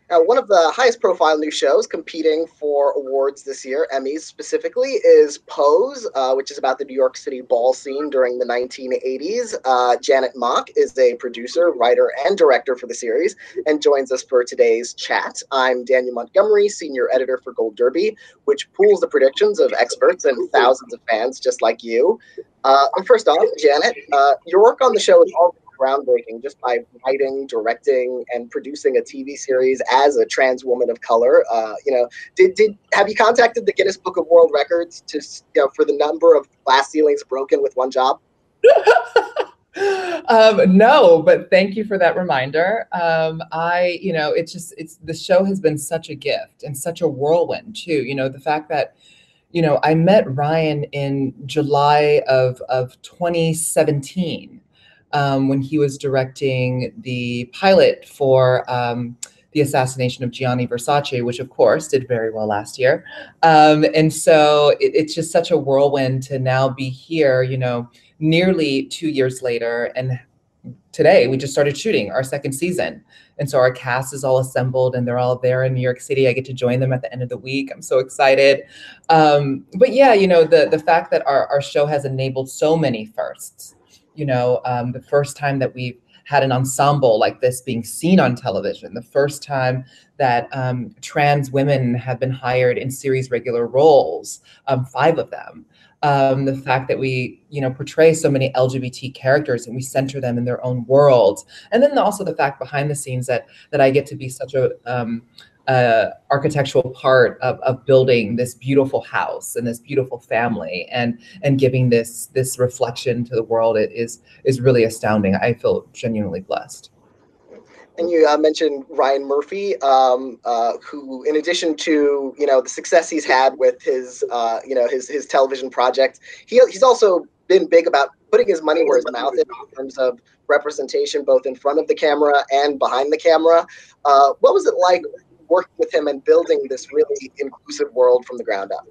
Now, one of the highest profile new shows competing for awards this year, Emmys specifically, is Pose, which is about the New York City ball scene during the 1980s. Janet Mock is a producer, writer, and director for the series and joins us for today's chat. I'm Daniel Montgomery, senior editor for Gold Derby, which pools the predictions of experts and thousands of fans just like you. And first off, Janet, your work on the show is all groundbreaking just by writing, directing, and producing a TV series as a trans woman of color. Did have you contacted the Guinness Book of World Records to for the number of glass ceilings broken with one job? No, but thank you for that reminder. The show has been such a gift and such a whirlwind too. The fact that I met Ryan in July of 2017. When he was directing the pilot for the assassination of Gianni Versace, which of course did very well last year. And so it's just such a whirlwind to now be here, nearly 2 years later. And today we just started shooting our second season. And so our cast is all assembled and they're all there in New York City. I get to join them at the end of the week. I'm so excited. But yeah, the fact that our show has enabled so many firsts. The first time that we've had an ensemble like this being seen on television, the first time that trans women have been hired in series regular roles, 5 of them. The fact that we, portray so many LGBT characters and we center them in their own worlds. And then also the fact behind the scenes that I get to be such a architectural part of building this beautiful house and this beautiful family and giving this reflection to the world is really astounding. I feel genuinely blessed. And you mentioned Ryan Murphy, who, in addition to the success he's had with his his television project, he's also been big about putting his money where his mouth is in terms of representation, both in front of the camera and behind the camera. What was it like working with him and building this really inclusive world from the ground up?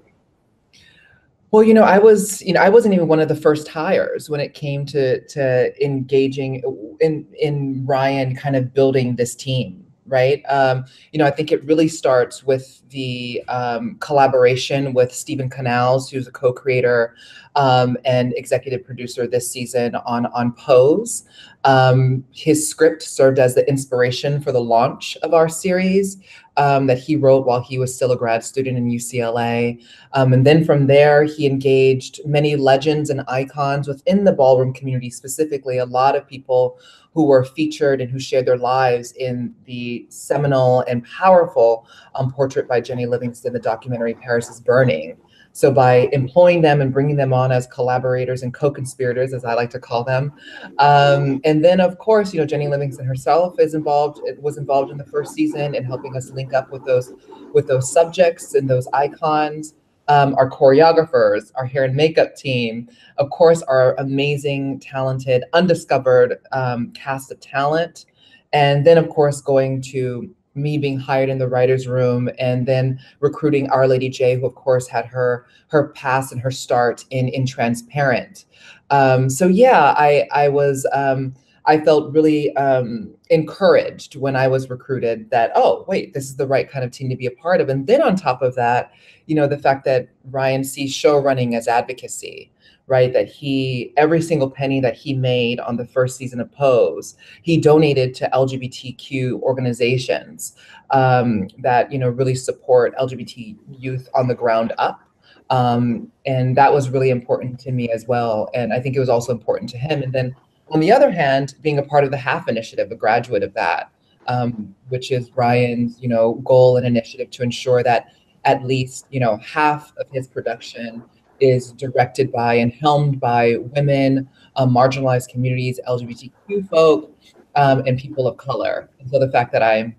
Well, I wasn't even one of the first hires when it came to engaging in Ryan kind of building this team, right? I think it really starts with the collaboration with Stephen Canals, who's a co-creator and executive producer this season on Pose. His script served as the inspiration for the launch of our series that he wrote while he was still a grad student in UCLA. And then from there, he engaged many legends and icons within the ballroom community, specifically a lot of people who were featured and who shared their lives in the seminal and powerful portrait by Jenny Livingston, the documentary Paris is Burning. So by employing them and bringing them on as collaborators and co-conspirators, as I like to call them. And then, of course, Jenny Livingston herself was involved in the first season in helping us link up with those subjects and those icons. Our choreographers, our hair and makeup team, of course, our amazing, talented, undiscovered cast of talent. And then, of course, going to me being hired in the writer's room and then recruiting Our Lady J, who of course had her past and her start in Transparent. So yeah, I felt really encouraged when I was recruited that, oh, wait, this is the right kind of team to be a part of. And then on top of that, the fact that Ryan sees show running as advocacy, right? That every single penny that he made on the first season of Pose, he donated to LGBTQ organizations that, really support LGBT youth on the ground up. And that was really important to me as well. And I think it was also important to him. And then on the other hand, being a part of the HALF initiative, a graduate of that, which is Ryan's, goal and initiative to ensure that at least, half of his production is directed by and helmed by women, marginalized communities, LGBTQ folk, and people of color. And so the fact that I'm,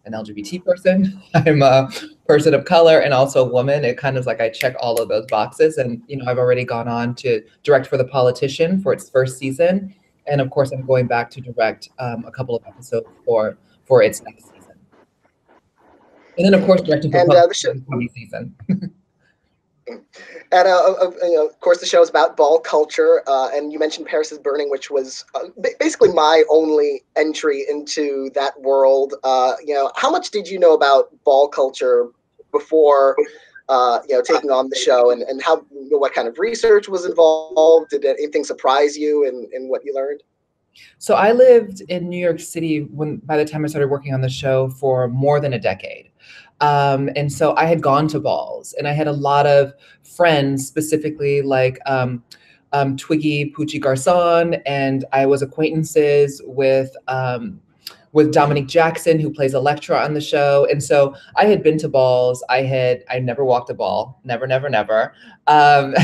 an LGBT person, I'm a person of color and also a woman, it kind of like I check all of those boxes. And, I've already gone on to direct for The Politician for its first season. And of course, I'm going back to direct a couple of episodes for its next season. And then, of course, directing for the coming season. And of course, the show is about ball culture, and you mentioned Paris is Burning, which was basically my only entry into that world. How much did you know about ball culture before, taking on the show, and how, what kind of research was involved? Did anything surprise you in what you learned? So I lived in New York City by the time I started working on the show for more than a decade. And so I had gone to balls, and I had a lot of friends, specifically like Twiggy Poochie Garcon, and I was acquaintances with Dominique Jackson, who plays Electra on the show. And so I had been to balls. I never walked a ball, never, never, never. Um,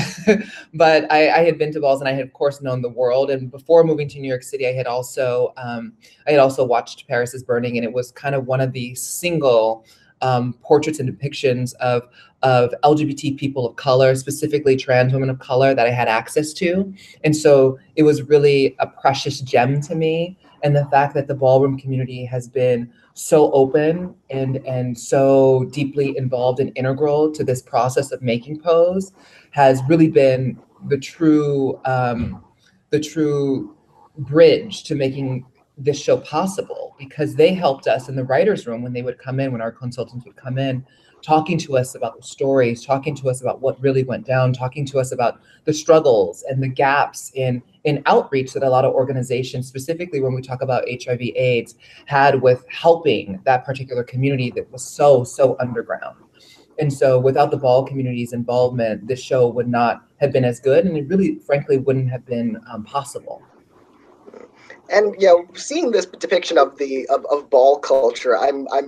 but I had been to balls, and I had, of course, known the world. And before moving to New York City, I had also watched Paris is Burning, and it was kind of one of the single portraits and depictions of LGBT people of color, specifically trans women of color, that I had access to. And so it was really a precious gem to me. And the fact that the ballroom community has been so open and so deeply involved and integral to this process of making Pose has really been the true bridge to making this show possible, because they helped us in the writers' room when they would come in, when our consultants would come in, talking to us about the stories, talking to us about what really went down, talking to us about the struggles and the gaps in outreach that a lot of organizations, specifically when we talk about HIV/AIDS, had with helping that particular community that was so underground. And so without the ball community's involvement, this show would not have been as good, and it really, frankly, wouldn't have been possible. And seeing this depiction of of ball culture, I'm a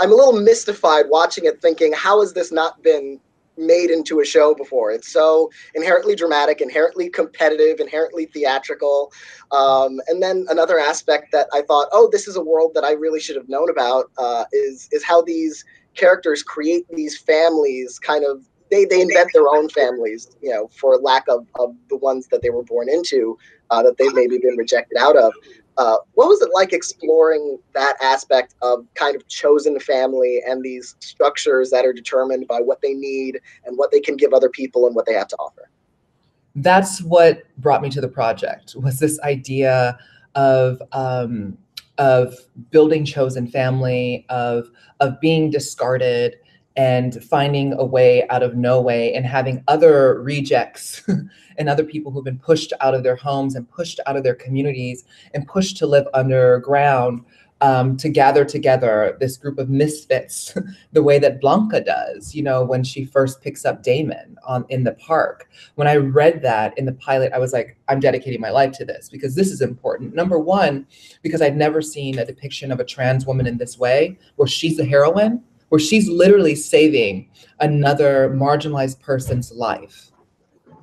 little mystified watching it, thinking, how has this not been made into a show before? It's so inherently dramatic, inherently competitive, inherently theatrical. And then another aspect that I thought, oh, this is a world that I really should have known about, is how these characters create these families, kind of, they invent their own families, for lack of the ones that they were born into, that they've maybe been rejected out of. What was it like exploring that aspect of kind of chosen family and these structures that are determined by what they need and what they can give other people and what they have to offer? That's what brought me to the project, was this idea of building chosen family, of being discarded and finding a way out of no way, and having other rejects and other people who've been pushed out of their homes and pushed out of their communities and pushed to live underground, to gather together, this group of misfits, the way that Blanca does, when she first picks up Damon in the park. When I read that in the pilot, I was like, I'm dedicating my life to this, because this is important. Number one, because I'd never seen a depiction of a trans woman in this way, where she's the heroine, where she's literally saving another marginalized person's life.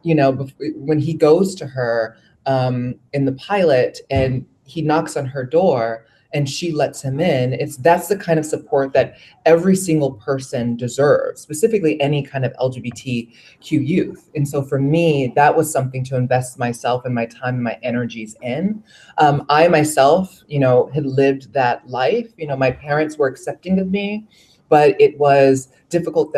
When he goes to her in the pilot and he knocks on her door and she lets him in, that's the kind of support that every single person deserves, specifically any kind of LGBTQ youth. And so for me, that was something to invest myself and my time and my energies in. I myself, had lived that life. My parents were accepting of me, but it was difficult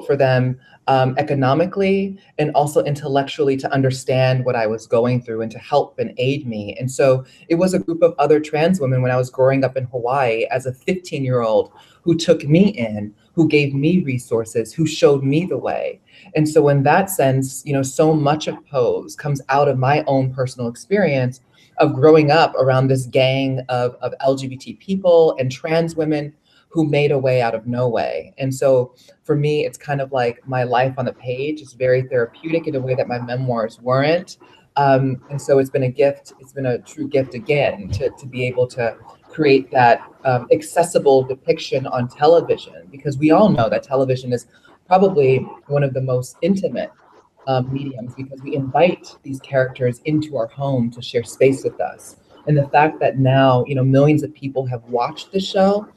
for them economically and also intellectually to understand what I was going through and to help and aid me. And so it was a group of other trans women when I was growing up in Hawaii as a 15-year-old who took me in, who gave me resources, who showed me the way. And so in that sense, so much of Pose comes out of my own personal experience of growing up around this gang of LGBT people and trans women who made a way out of no way. And so for me, it's kind of like my life on the page. It's very therapeutic in a way that my memoirs weren't. And so it's been a gift. It's been a true gift again to be able to create that accessible depiction on television, because we all know that television is probably one of the most intimate mediums, because we invite these characters into our home to share space with us. And the fact that now, millions of people have watched the show,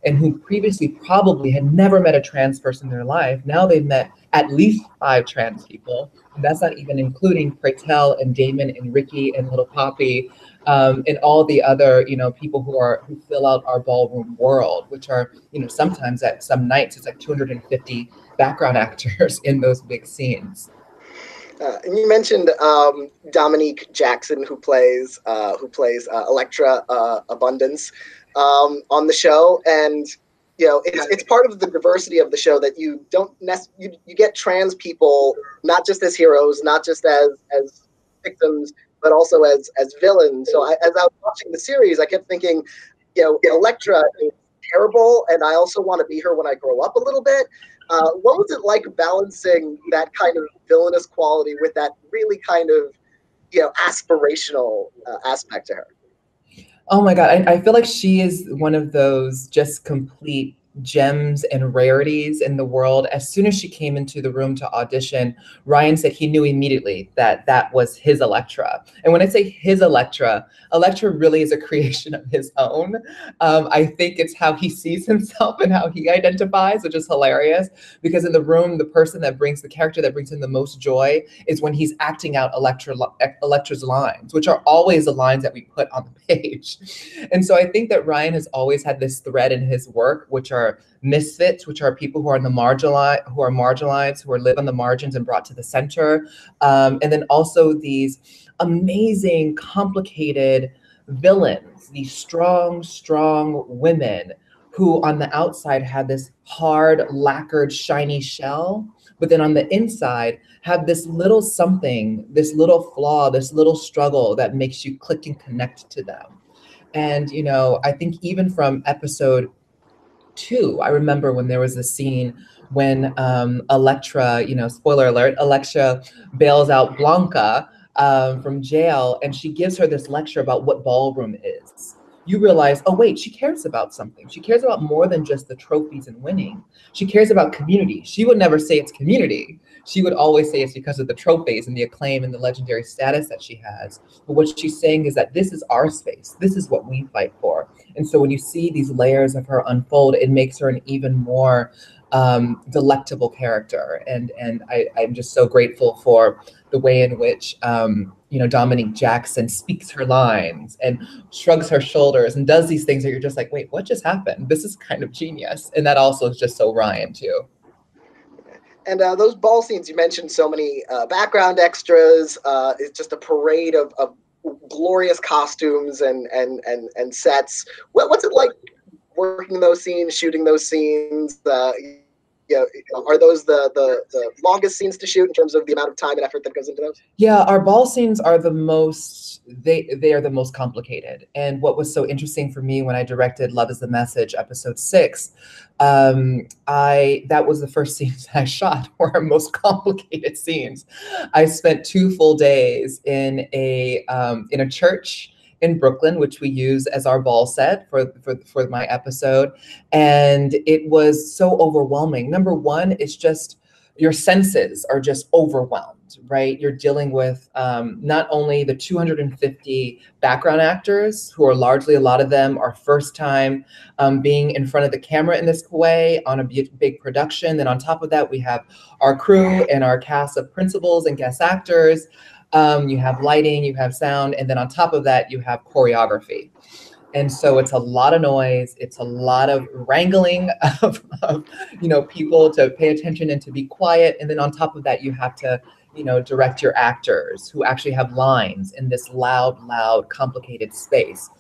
and who previously probably had never met a trans person in their life, now they've met at least 5 trans people. And that's not even including Praytel and Damon and Ricky and Little Poppy, and all the other, people who fill out our ballroom world, which are, sometimes at some nights it's like 250 background actors in those big scenes. And you mentioned Dominique Jackson, who plays Electra Abundance on the show, and it's part of the diversity of the show that you don't you get trans people not just as heroes, not just as victims, but also as villains. So as I was watching the series, I kept thinking, Electra is terrible, and I also want to be her when I grow up a little bit. What was it like balancing that kind of villainous quality with that really kind of, aspirational aspect to her? Oh my God, I feel like she is one of those just complete gems and rarities in the world. As soon as she came into the room to audition, Ryan said he knew immediately that that was his Electra. And when I say his Electra, Electra really is a creation of his own. I think it's how he sees himself and how he identifies, which is hilarious, because in the room, the character that brings him the most joy is when he's acting out Electra's lines, which are always the lines that we put on the page. And so I think that Ryan has always had this thread in his work, which are misfits, which are people who are marginalized, who live on the margins and brought to the center. And then also these amazing, complicated villains, these strong women who on the outside have this hard, lacquered, shiny shell, but then on the inside have this little something, this little flaw, this little struggle that makes you click and connect to them. And, I think even from episode 2, I remember when there was a scene when Electra, spoiler alert, Electra bails out Blanca from jail, and she gives her this lecture about what ballroom is. You realize, oh wait, she cares about something. She cares about more than just the trophies and winning. She cares about community. She would never say it's community. She would always say it's because of the trophies and the acclaim and the legendary status that she has. But what she's saying is that this is our space. This is what we fight for. And so when you see these layers of her unfold, it makes her an even more delectable character. And I'm just so grateful for the way in which Dominique Jackson speaks her lines and shrugs her shoulders and does these things that you're just like, wait, what just happened? This is kind of genius. And that also is just so Ryan too. And those ball scenes, you mentioned so many background extras. It's just a parade of glorious costumes and sets. What's it like working those scenes, shooting those scenes? Are those the longest scenes to shoot in terms of the amount of time and effort that goes into those? Yeah, our ball scenes are the most, they are the most complicated. And what was so interesting for me when I directed Love is the Message, episode 6, that was the first scenes I shot were our most complicated scenes. I spent 2 full days in a church in Brooklyn, which we use as our ball set for my episode. And it was so overwhelming. Number one, it's just your senses are just overwhelmed, right? You're dealing with not only the 250 background actors, who are largely, a lot of them are first time being in front of the camera in this way on a big production. Then on top of that, we have our crew and our cast of principals and guest actors. You have lighting, you have sound, and then on top of that, you have choreography. And so it's a lot of noise. It's a lot of wrangling of people to pay attention and to be quiet. And then on top of that, you have to, direct your actors who actually have lines in this loud, complicated space.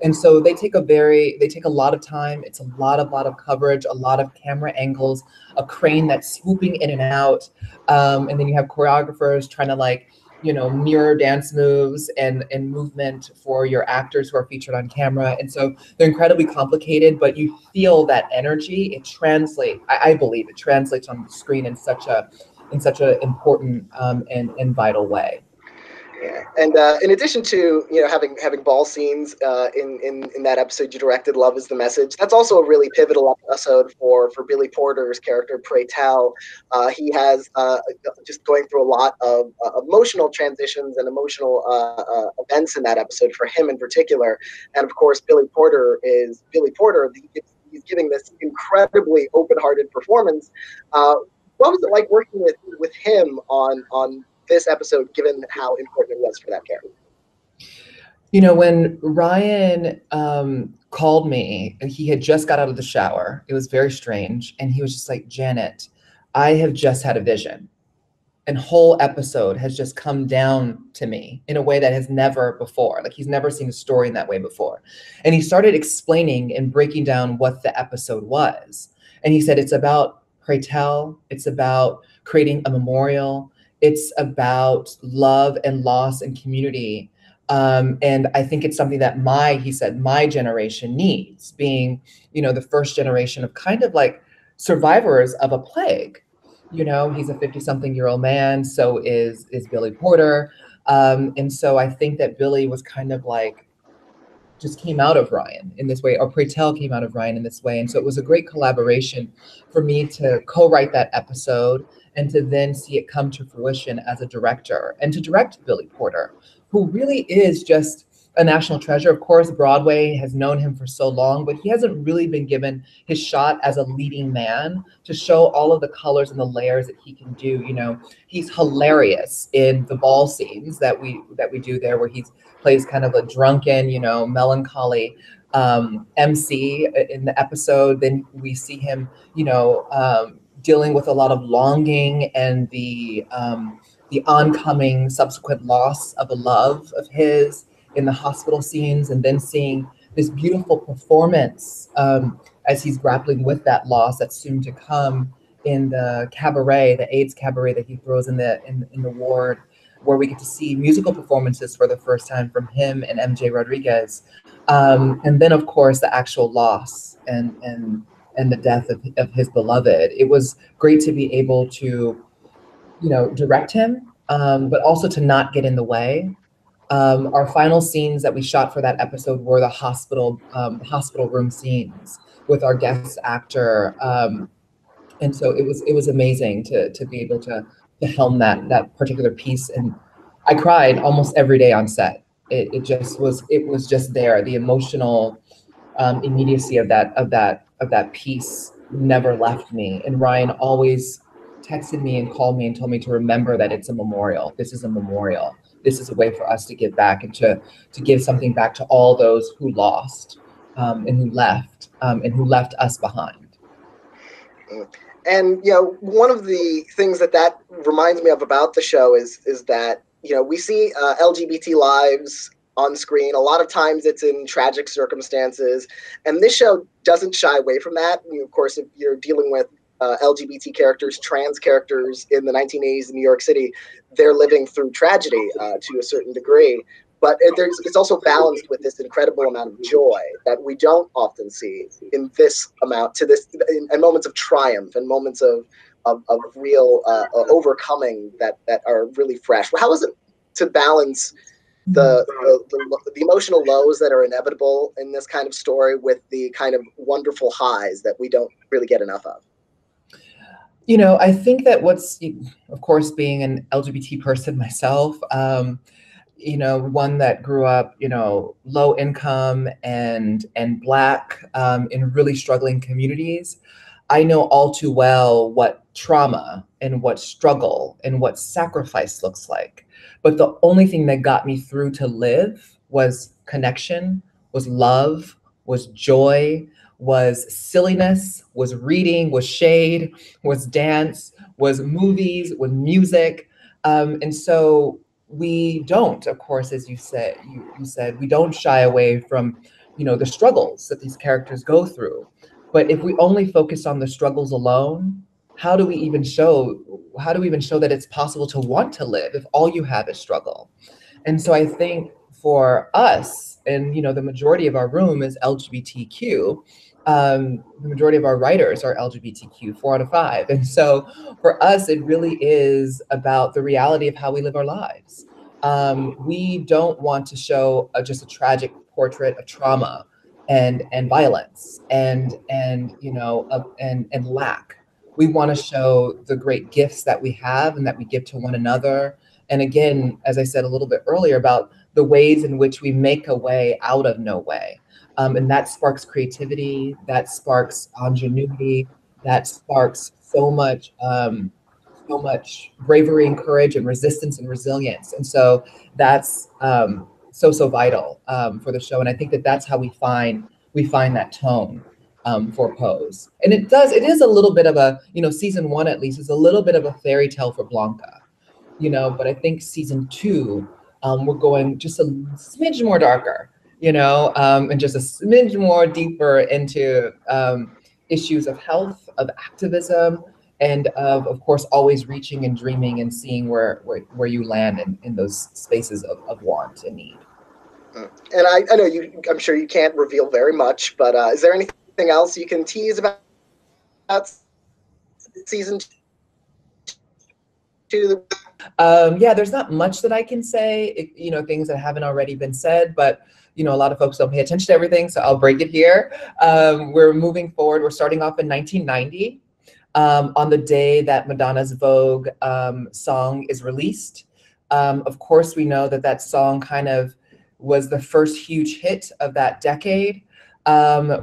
And so they take a lot of time. It's a lot of coverage, a lot of camera angles, a crane that's swooping in and out. And then you have choreographers trying to mirror dance moves and movement for your actors who are featured on camera. And so they're incredibly complicated, but you feel that energy. It translates, I believe it translates on the screen in such a important and vital way. Yeah. And in addition to having ball scenes in that episode you directed, Love is the Message, that's also a really pivotal episode for Billy Porter's character, Pray Tell. He has just going through a lot of emotional transitions and emotional events in that episode for him in particular. And of course, Billy Porter. He's giving this incredibly open-hearted performance. What was it like working with him on this episode, given how important it was for that character? When Ryan called me, he had just got out of the shower. It was very strange. And he was just like, Janet, I have just had a vision. And whole episode has just come down to me in a way that has never before. Like he's never seen a story in that way before. And he started explaining and breaking down what the episode was. And he said, it's about Pray Tell. It's about creating a memorial. It's about love and loss and community. And I think it's something that he said, my generation needs, being, the first generation of kind of like survivors of a plague. He's a 50-something-year-old man. So is Billy Porter. And so I think that Billy was kind of like, just came out of Ryan in this way, or Pray Tell came out of Ryan in this way. And so it was a great collaboration for me to co-write that episode and to then see it come to fruition as a director and to direct Billy Porter, who really is just a national treasure. Of course, Broadway has known him for so long, but he hasn't really been given his shot as a leading man to show all of the colors and the layers that he can do. He's hilarious in the ball scenes that we do there, where he plays kind of a drunken, melancholy MC in the episode. Then we see him, dealing with a lot of longing and the oncoming subsequent loss of a love of his in the hospital scenes, and then seeing this beautiful performance as he's grappling with that loss that's soon to come in the cabaret, the AIDS cabaret that he throws in the ward, where we get to see musical performances for the first time from him and MJ Rodriguez, and then of course the actual loss and the death of his beloved. It was great to be able to, direct him, but also to not get in the way. Our final scenes that we shot for that episode were the hospital room scenes with our guest actor. And so it was amazing to be able to helm that particular piece. And I cried almost every day on set. It was just there. The emotional immediacy of that piece never left me. And Ryan always texted me and called me and told me to remember that it's a memorial. This is a memorial. This is a way for us to give back and to give something back to all those who lost and who left us behind. And one of the things that reminds me of about the show is that we see LGBT lives on screen. A lot of times it's in tragic circumstances, and this show doesn't shy away from that. Of course, if you're dealing with LGBT characters, trans characters in the 1980s in New York City, they're living through tragedy to a certain degree. But it's also balanced with this incredible amount of joy that we don't often see in this amount, in moments of triumph and moments of real overcoming that are really fresh. How is it to balance the emotional lows that are inevitable in this kind of story with the kind of wonderful highs that we don't really get enough of? I think that of course, being an LGBT person myself, one that grew up, low income and Black in really struggling communities, I know all too well what trauma and what struggle and what sacrifice looks like. But the only thing that got me through to live was connection, was love, was joy, was silliness, was reading, was shade, was dance, was movies, was music. And so we don't, of course, as you said, we don't shy away from, the struggles that these characters go through. But if we only focus on the struggles alone, how do we even show that it's possible to want to live if all you have is struggle? And so I think for us, and the majority of our room is LGBTQ, the majority of our writers are LGBTQ, 4 out of 5. And so for us, it really is about the reality of how we live our lives. We don't want to show just a tragic portrait of trauma and violence and lack. We want to show the great gifts that we have and that we give to one another. And again, as I said a little bit earlier, about the ways in which we make a way out of no way. And that sparks creativity, that sparks ingenuity, that sparks so much bravery and courage and resistance and resilience. And so that's so vital for the show. And I think that that's how we find that tone for Pose. And it is a little bit of a, season 1 at least is a little bit of a fairy tale for Blanca, but I think season 2, we're going just a smidge more darker, and just a smidge more deeper into issues of health, of activism, and of course, always reaching and dreaming and seeing where you land in those spaces of want and need. And I know I'm sure you can't reveal very much, but is there anything else you can tease about season 2? Yeah, there's not much that I can say, things that haven't already been said, but a lot of folks don't pay attention to everything, so I'll break it here. We're moving forward. We're starting off in 1990 on the day that Madonna's Vogue song is released. Of course, we know that song kind of was the first huge hit of that decade.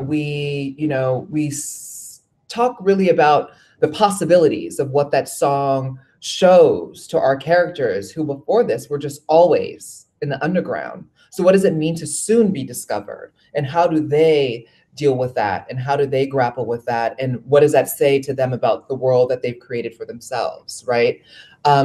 We talk really about the possibilities of what that song shows to our characters who before this were just always in the underground. So what does it mean to soon be discovered? And how do they deal with that? And how do they grapple with that? And what does that say to them about the world that they've created for themselves, right?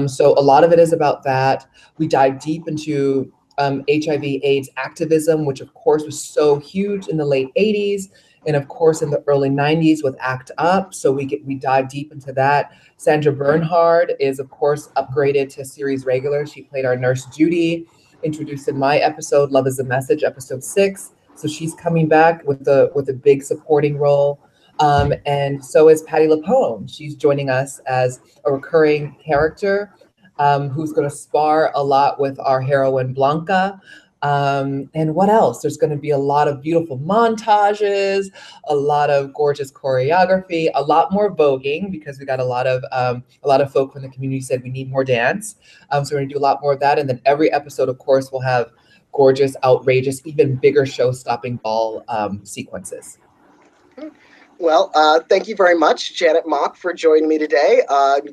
So a lot of it is about that. We dive deep into HIV/AIDS activism, which of course was so huge in the late 80s. And of course, in the early 90s with ACT UP. So we dive deep into that. Sandra Bernhard is, of course, upgraded to series regular. She played our nurse Judy, introduced in my episode, Love is a Message, episode 6. So she's coming back with a big supporting role. And so is Patti LuPone. She's joining us as a recurring character who's going to spar a lot with our heroine Blanca. And what else? There's going to be a lot of beautiful montages, a lot of gorgeous choreography, a lot more voguing because we got a lot of folk from the community said we need more dance. So we're going to do a lot more of that. And then every episode, of course, will have gorgeous, outrageous, even bigger show-stopping ball sequences. Well, thank you very much, Janet Mock, for joining me today.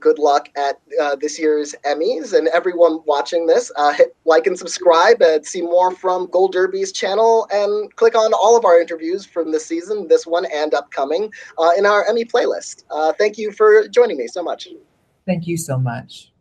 Good luck at this year's Emmys. And everyone watching this, hit like and subscribe and see more from Gold Derby's channel, and click on all of our interviews from this season, this one and upcoming, in our Emmy playlist. Thank you for joining me so much. Thank you so much.